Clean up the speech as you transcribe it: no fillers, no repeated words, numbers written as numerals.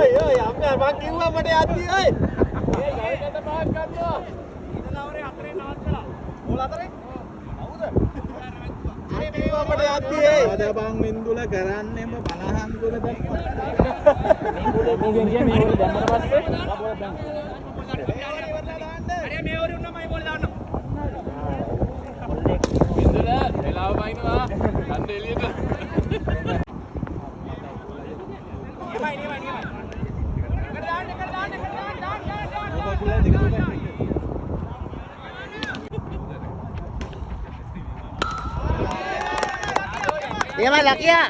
ඔය අම්මයා මං කිව්වා මට යද්දි ඔය. ඒ ගලකට බාක් ගන්නවා. ඉතලා ඔරේ හතරේ නවත්තලා. ඕල හතරේ? හවුද? අර මේවා මට යද්දි ඒ. අද බං මින්දුල කරන්නෙම 50 දුල දැන්. මින්දුලේ මේකෙන් ගියා මේ ඕනේ දැම්මම පස්සේ බබුව දැන්. අර මේ ඕරේ උන්නමයි බෝල දාන්න. මින්දුල එලාව බයිනවා. ගන්න එළියට. Dia mah laki ya.